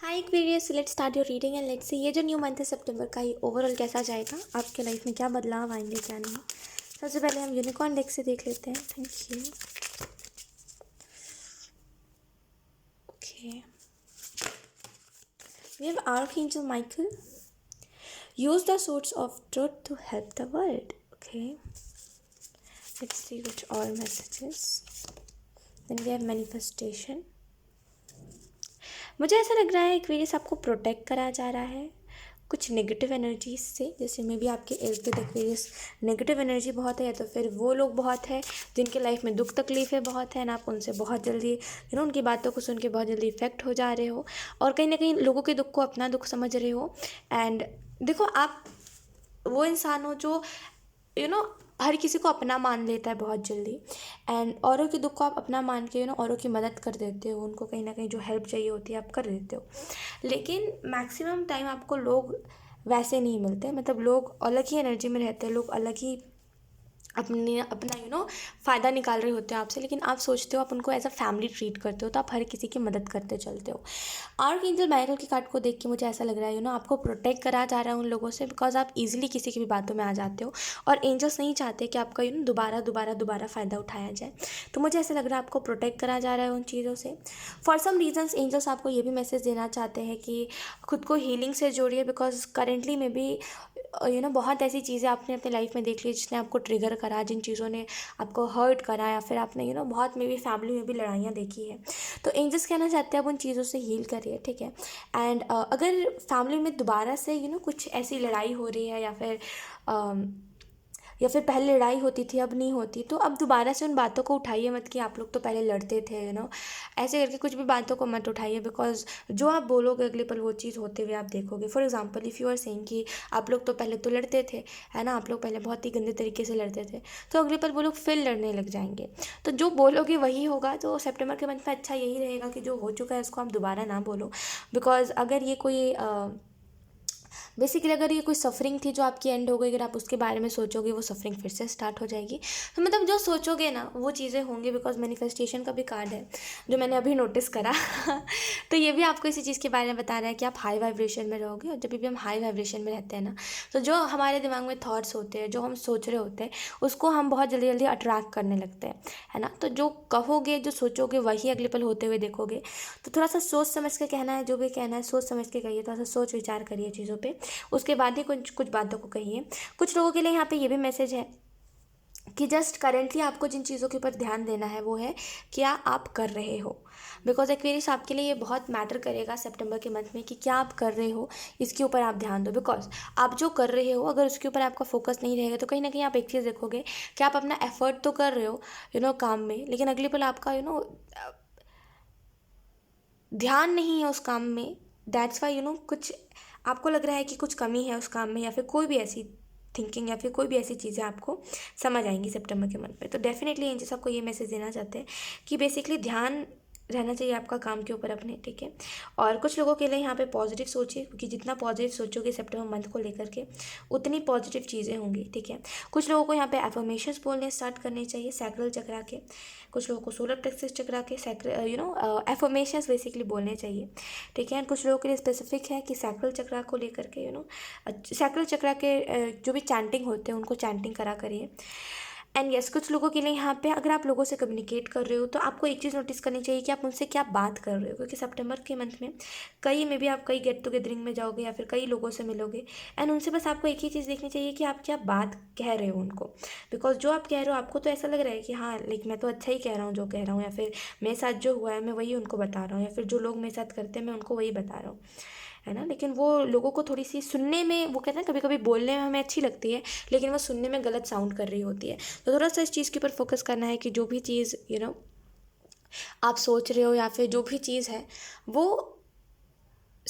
Hi Aquarius, let's start your reading and let's see ये जो new month है सितंबर का, ये ओवरऑल कैसा जाएगा, आपके लाइफ में क्या बदलाव आएंगे क्या नहीं। सबसे पहले हम यूनिकॉर्न डेक से देख लेते हैं। Thank you. Okay, we have archangel Michael. Use the source of truth to help the world. Okay, let's see which all messages. Then we have manifestation. मुझे ऐसा लग रहा है एक्वेरियस आपको प्रोटेक्ट करा जा रहा है कुछ नेगेटिव एनर्जीज से। जैसे में भी आपके इर्द गिर्द एक्वेरियस नेगेटिव एनर्जी बहुत है, या तो फिर वो लोग बहुत है जिनके लाइफ में दुख तकलीफ़ें बहुत है ना, आप उनसे बहुत जल्दी उनकी बातों को सुन के बहुत जल्दी इफेक्ट हो जा रहे हो, और कहीं ना कहीं लोगों के दुख को अपना दुख समझ रहे हो। एंड देखो, आप वो इंसान हो जो यू नो हर किसी को अपना मान लेता है बहुत जल्दी, एंड औरों के दुख को आप अपना मान के औरों की मदद कर देते हो, उनको कहीं ना कहीं जो हेल्प चाहिए होती है आप कर देते हो। लेकिन मैक्सिमम टाइम आपको लोग वैसे नहीं मिलते, मतलब लोग अलग ही एनर्जी में रहते हैं, लोग अलग ही अपने अपना फ़ायदा निकाल रहे होते हो आपसे, लेकिन आप सोचते हो आप उनको एज अ फैमिली ट्रीट करते हो, तो आप हर किसी की मदद करते चलते हो। आर्क एंजल माइकल की कार्ड को देख के मुझे ऐसा लग रहा है आपको प्रोटेक्ट करा जा रहा है उन लोगों से, बिकॉज आप इजीली किसी की भी बातों में आ जाते हो, और एंजल्स नहीं चाहते कि आपका दोबारा दोबारा दोबारा फ़ायदा उठाया जाए। तो मुझे ऐसा लग रहा है आपको प्रोटेक्ट करा जा रहा है उन चीज़ों से। फॉर सम रीजन्स एंजल्स आपको ये भी मैसेज देना चाहते हैं कि खुद को हीलिंग से जोड़िए, बिकॉज करेंटली में भी बहुत ऐसी चीज़ें आपने अपनी लाइफ में देख ली जिसने आपको ट्रिगर करा, जिन चीज़ों ने आपको हर्ट करा, या फिर आपने बहुत में भी फैमिली में भी लड़ाइयाँ देखी है। तो एंजल्स कहना चाहते हैं आप उन चीज़ों से हील करिए, ठीक है। एंड अगर फैमिली में दोबारा से कुछ ऐसी लड़ाई हो रही है, या फिर पहले लड़ाई होती थी अब नहीं होती, तो अब दोबारा से उन बातों को उठाइए मत कि आप लोग तो पहले लड़ते थे। ऐसे करके कुछ भी बातों को मत उठाइए, बिकॉज जो आप बोलोगे अगले पल वो चीज़ होते हुए आप देखोगे। For example, if you are saying कि आप लोग तो पहले तो लड़ते थे, है ना, आप लोग पहले बहुत ही गंदे तरीके से लड़ते थे, तो अगले पल वो लोग फिर लड़ने लग जाएंगे। तो जो बोलोगे वही होगा। तो सितंबर के मंथ में अच्छा यही रहेगा कि जो हो चुका है उसको आप दोबारा ना बोलो, बिकॉज अगर ये कोई बेसिकली अगर ये कोई सफरिंग थी जो आपकी एंड हो गई, अगर आप उसके बारे में सोचोगे वो सफरिंग फिर से स्टार्ट हो जाएगी। तो मतलब जो सोचोगे ना वो चीज़ें होंगी, बिकॉज मैनिफेस्टेशन का भी कार्ड है जो मैंने अभी नोटिस करा। तो ये भी आपको इसी चीज़ के बारे में बता रहा है कि आप हाई वाइब्रेशन में रहोगे, और जब भी हम हाई वाइब्रेशन में रहते हैं ना, तो जो हमारे दिमाग में थॉट्स होते हैं, जो हम सोच रहे होते हैं, उसको हम बहुत जल्दी जल्दी अट्रैक्ट करने लगते हैं, है ना। तो जो कहोगे जो सोचोगे वही अगले पल होते हुए देखोगे। तो थोड़ा सा सोच समझ के कहना है, जो भी कहना है सोच समझ के कहिए, थोड़ा सा सोच विचार करिए चीज़ों पे, उसके बाद ही कुछ कुछ बातों को कहिए। कुछ लोगों के लिए यहाँ पे ये भी मैसेज है कि जस्ट करेंटली आपको जिन चीज़ों के ऊपर ध्यान देना है वो है क्या आप कर रहे हो, बिकॉज एक्वेरियस आपके लिए ये बहुत मैटर करेगा सितंबर के मंथ में कि क्या आप कर रहे हो, इसके ऊपर आप ध्यान दो। बिकॉज आप जो कर रहे हो अगर उसके ऊपर आपका फोकस नहीं रहेगा तो कहीं ना कहीं आप एक चीज़ देखोगे कि आप अपना एफर्ट तो कर रहे हो काम में, लेकिन अगले पल आपका ध्यान नहीं है उस काम में। दैट्स वाई कुछ आपको लग रहा है कि कुछ कमी है उस काम में, या फिर कोई भी ऐसी थिंकिंग या फिर कोई भी ऐसी चीज़ें आपको समझ आएंगी सितंबर के मंथ में। तो डेफिनेटली एंजल्स आपको ये मैसेज देना चाहते हैं कि बेसिकली ध्यान रहना चाहिए आपका काम के ऊपर अपने, ठीक है। और कुछ लोगों के लिए यहाँ पे पॉजिटिव सोचिए, क्योंकि जितना पॉजिटिव सोचोगे सितंबर मंथ को लेकर के उतनी पॉजिटिव चीज़ें होंगी, ठीक है। कुछ लोगों को यहाँ पे एफर्मेशंस बोलने स्टार्ट करने चाहिए सैक्रल चक्रा के, कुछ लोगों को सोलर प्लेक्सस चक्रा के एफर्मेशंस बेसिकली बोलने चाहिए, ठीक है। एंड कुछ लोगों के लिए स्पेसिफिक है कि सैक्रल चक्रा को लेकर के सैक्रल चक्रा के जो भी चैंटिंग होते हैं उनको चैंटिंग करा करिए। एंड यस, कुछ लोगों के लिए यहाँ पे अगर आप लोगों से कम्युनिकेट कर रहे हो तो आपको एक चीज़ नोटिस करनी चाहिए कि आप उनसे क्या बात कर रहे हो, क्योंकि सितंबर के मंथ में कई में भी आप कई गेट टुगेदरिंग में जाओगे या फिर कई लोगों से मिलोगे, एंड उनसे बस आपको एक ही चीज़ देखनी चाहिए कि आप क्या बात कह रहे हो उनको। बिकॉज जो आप कह रहे हो आपको तो ऐसा लग रहा है कि हाँ लाइक मैं तो अच्छा ही कह रहा हूँ जो कह रहा हूँ, या फिर मेरे साथ जो हुआ है मैं वही उनको बता रहा हूँ, या फिर जो लोग मेरे साथ करते हैं मैं उनको वही बता रहा हूँ, है ना। लेकिन वो लोगों को थोड़ी सी सुनने में, वो कहते हैं कभी कभी बोलने में हमें अच्छी लगती है लेकिन वो सुनने में गलत साउंड कर रही होती है। तो थोड़ा सा इस चीज़ के ऊपर फोकस करना है कि जो भी चीज़ आप सोच रहे हो या फिर जो भी चीज़ है वो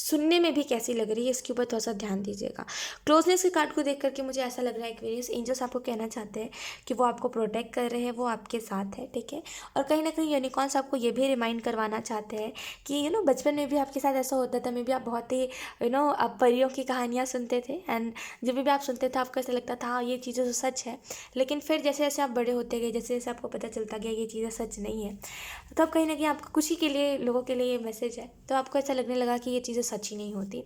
सुनने में भी कैसी लग रही है, इसके ऊपर थोड़ा सा ध्यान दीजिएगा। क्लोजनेस के कार्ड को देख करके मुझे ऐसा लग रहा है एक्वेरियस, एंजल्स आपको कहना चाहते हैं कि वो आपको प्रोटेक्ट कर रहे हैं, वो आपके साथ है, ठीक है। और कहीं ना कहीं यूनिकॉर्न्स आपको ये भी रिमाइंड करवाना चाहते हैं कि बचपन में भी आपके साथ ऐसा होता था, मे भी आप बहुत ही आप परियों की कहानियाँ सुनते थे, एंड जब भी आप सुनते थे आपको ऐसा लगता था हाँ ये चीज़ें तो सच है। लेकिन फिर जैसे जैसे आप बड़े होते गए, जैसे जैसे आपको पता चलता गया ये चीज़ें सच नहीं है, तो अब कहीं ना कहीं आपको खुशी के लिए, लोगों के लिए ये मैसेज है, तो आपको ऐसा लगने लगा कि ये चीज़ें सच ही नहीं होती।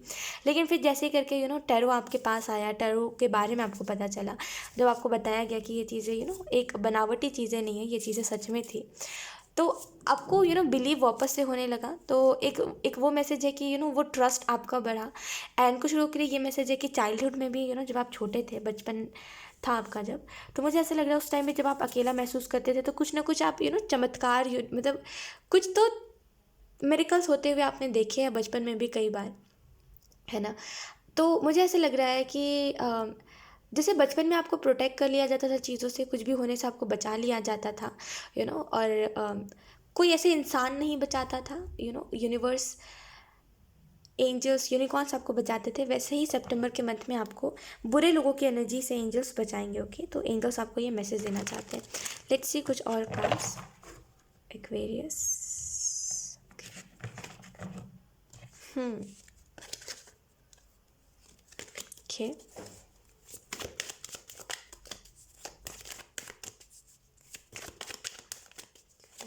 लेकिन फिर जैसे ही करके टैरो आपके पास आया, टैरो के बारे में आपको पता चला, जब आपको बताया गया कि ये चीज़ें एक बनावटी चीज़ें नहीं है, ये चीज़ें सच में थी, तो आपको बिलीव वापस से होने लगा। तो एक एक वो मैसेज है कि वो ट्रस्ट आपका बढ़ा। एंड कुछ लोगों के लिए ये मैसेज है कि चाइल्डहुड में भी जब आप छोटे थे, बचपन था आपका जब, तो मुझे ऐसा लग रहा है उस टाइम में जब आप अकेला महसूस करते थे, तो कुछ ना कुछ आप चमत्कार मतलब कुछ तो मेरिकल्स होते हुए आपने देखे हैं बचपन में भी कई बार, है ना। तो मुझे ऐसे लग रहा है कि जैसे बचपन में आपको प्रोटेक्ट कर लिया जाता था चीज़ों से, कुछ भी होने से आपको बचा लिया जाता था, और कोई ऐसे इंसान नहीं बचाता था, यूनिवर्स, एंजल्स, यूनिकॉर्न्स आपको बचाते थे, वैसे ही सितंबर के मंथ में आपको बुरे लोगों की एनर्जी से एंजल्स बचाएंगे। ओके, तो एंजल्स आपको ये मैसेज देना चाहते हैं। लेट्स सी कुछ और cards. Aquarius, okay,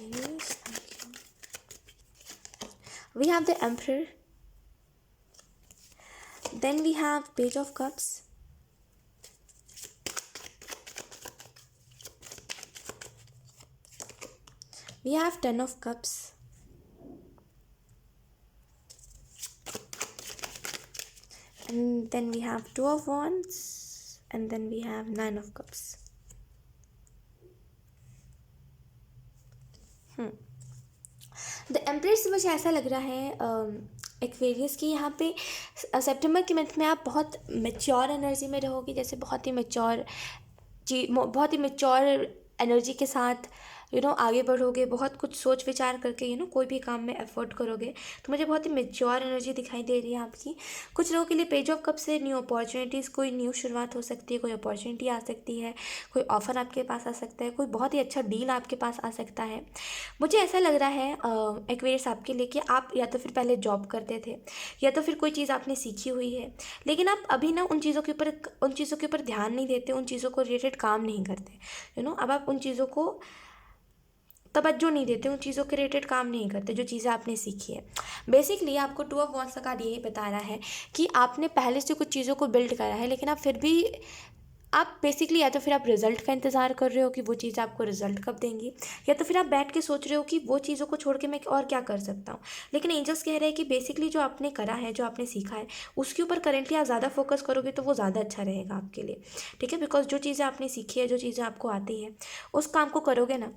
yes, thank you. We have the Emperor, then we have Page of Cups, we have Ten of Cups, and then we have Two of Wands, and then we have Nine of Cups. The emperor से मुझे ऐसा लग रहा है Aquarius की यहाँ पे सितंबर के मंथ में आप बहुत मैच्योर एनर्जी में रहोगे, जैसे बहुत ही मैच्योर एनर्जी के साथ आगे बढ़ोगे, बहुत कुछ सोच विचार करके कोई भी काम में एफर्ट करोगे, तो मुझे बहुत ही मैच्योर एनर्जी दिखाई दे रही है आपकी। कुछ लोगों के लिए पेज ऑफ कप से न्यू अपॉर्चुनिटीज़, कोई न्यू शुरुआत हो सकती है, कोई अपॉर्चुनिटी आ सकती है, कोई ऑफ़र आपके पास आ सकता है, कोई बहुत ही अच्छा डील आपके पास आ सकता है। मुझे ऐसा लग रहा है एक्वेरियस आपके लिए कि आप या तो फिर पहले जॉब करते थे, या तो फिर कोई चीज़ आपने सीखी हुई है, लेकिन आप अभी उन चीज़ों के ऊपर ध्यान नहीं देते, उन चीज़ों को रिलेटेड काम नहीं करते, अब आप उन चीज़ों को तवज्जो नहीं देते, उन चीज़ों के रिलेटेड काम नहीं करते जो चीज़ें आपने सीखी है। बेसिकली आपको टू ऑफ वॉन्ड्स का कार्ड यही बता रहा है कि आपने पहले से कुछ चीज़ों को बिल्ड करा है, लेकिन आप फिर भी आप बेसिकली या तो फिर आप रिज़ल्ट का इंतज़ार कर रहे हो कि वो चीज़ आपको रिज़ल्ट कब देंगी, या तो फिर आप बैठ के सोच रहे हो कि वो चीज़ों को छोड़ के मैं और क्या कर सकता हूँ। लेकिन एंजल्स कह रहे हैं कि बेसिकली जो आपने करा है, जो आपने सीखा है, उसके ऊपर करेंटली आप ज़्यादा फोकस करोगे तो वो ज़्यादा अच्छा रहेगा आपके लिए, ठीक है। बिकॉज जो चीज़ें आपने सीखी है, जो चीज़ें आपको आती है, उस काम को करोगे ना,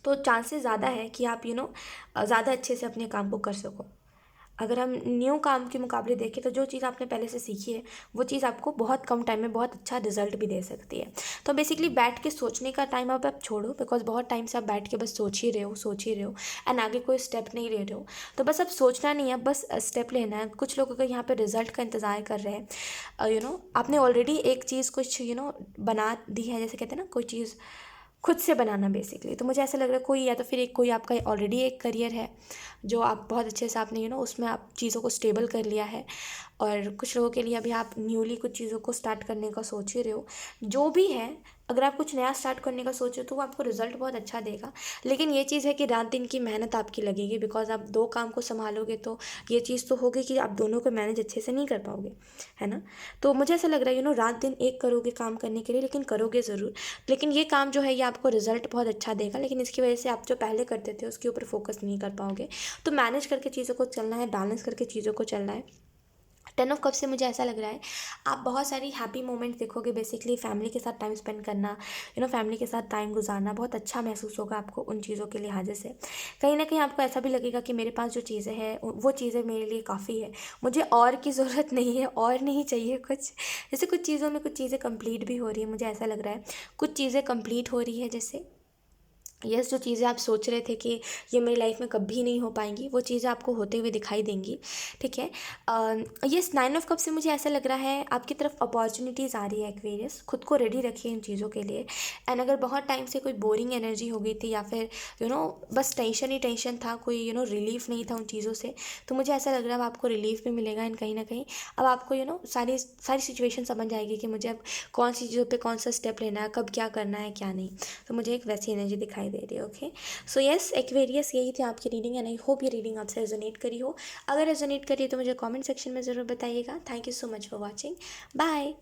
तो चांसेस ज़्यादा है कि आप ज़्यादा अच्छे से अपने काम को कर सको। अगर हम न्यू काम के मुकाबले देखें तो जो चीज़ आपने पहले से सीखी है, वो चीज़ आपको बहुत कम टाइम में बहुत अच्छा रिजल्ट भी दे सकती है। तो बेसिकली बैठ के सोचने का टाइम अब आप छोड़ो, बिकॉज बहुत टाइम से आप बैठ के बस सोच ही रहे हो एंड आगे कोई स्टेप नहीं ले रहे हो। तो बस अब सोचना नहीं है, बस स्टेप लेना है। कुछ लोग अगर यहाँ पर रिजल्ट का इंतज़ार कर रहे हैं, आपने ऑलरेडी एक चीज़ कुछ बना दी है, जैसे कहते हैं ना, कोई चीज़ खुद से बनाना बेसिकली। तो मुझे ऐसा लग रहा है कोई या तो फिर कोई आपका ऑलरेडी एक करियर है जो आप बहुत अच्छे से आपने उसमें आप चीज़ों को स्टेबल कर लिया है, और कुछ लोगों के लिए अभी आप न्यूली कुछ चीज़ों को स्टार्ट करने का सोच ही रहे हो। जो भी है, अगर आप कुछ नया स्टार्ट करने का सोच रहे हो तो वो आपको रिजल्ट बहुत अच्छा देगा। लेकिन ये चीज़ है कि रात दिन की मेहनत आपकी लगेगी, बिकॉज आप दो काम को संभालोगे तो ये चीज़ तो होगी कि आप दोनों को मैनेज अच्छे से नहीं कर पाओगे, है ना। तो मुझे ऐसा लग रहा है रात दिन एक करोगे काम करने के लिए, लेकिन करोगे ज़रूर। लेकिन ये काम जो है ये आपको रिजल्ट बहुत अच्छा देगा, लेकिन इसकी वजह से आप जो पहले करते थे उसके ऊपर फोकस नहीं कर पाओगे। तो मैनेज करके चीज़ों को चलना है, बैलेंस करके चीज़ों को चलना है। 10 ऑफ कप से मुझे ऐसा लग रहा है आप बहुत सारी हैप्पी मोमेंट्स देखोगे। बेसिकली फैमिली के साथ टाइम स्पेंड करना, फैमिली के साथ टाइम गुजारना बहुत अच्छा महसूस होगा आपको उन चीज़ों के लिहाज से। कहीं ना कहीं आपको ऐसा भी लगेगा कि मेरे पास जो चीज़ें हैं वो चीज़ें मेरे लिए काफ़ी है, मुझे और की ज़रूरत नहीं है, और नहीं चाहिए कुछ। जैसे कुछ चीज़ों में कुछ चीज़ें कंप्लीट भी हो रही है, मुझे ऐसा लग रहा है कुछ चीज़ें कंप्लीट हो रही है, जैसे यस, जो चीज़ें आप सोच रहे थे कि ये मेरी लाइफ में कभी नहीं हो पाएंगी, वो चीज़ें आपको होते हुए दिखाई देंगी। ठीक है। यस, 9 ऑफ कप से मुझे ऐसा लग रहा है आपकी तरफ अपॉर्चुनिटीज़ आ रही है एक्वेरियस। खुद को रेडी रखिए इन चीज़ों के लिए। एंड अगर बहुत टाइम से कोई बोरिंग एनर्जी हो गई थी या फिर बस टेंशन ही टेंशन था, कोई रिलीफ नहीं था उन चीज़ों से, तो मुझे ऐसा लग रहा है अब आपको रिलीफ भी मिलेगा। एंड कहीं ना कहीं अब आपको सारी सारी सिचुएशन समझ आएगी कि मुझे अब कौन सी चीज़ों पे कौन सा स्टेप लेना है, कब क्या करना है क्या नहीं। तो मुझे एक वैसी एनर्जी दिखाई दे रही है। ओके, सो यस एक्वेरियस, यही थी आपकी रीडिंग एंड आई होप ये रीडिंग आपसे रेजोनेट करी हो। अगर रेजोनेट करी है तो मुझे कमेंट सेक्शन में ज़रूर बताइएगा। Thank you so much for watching. Bye.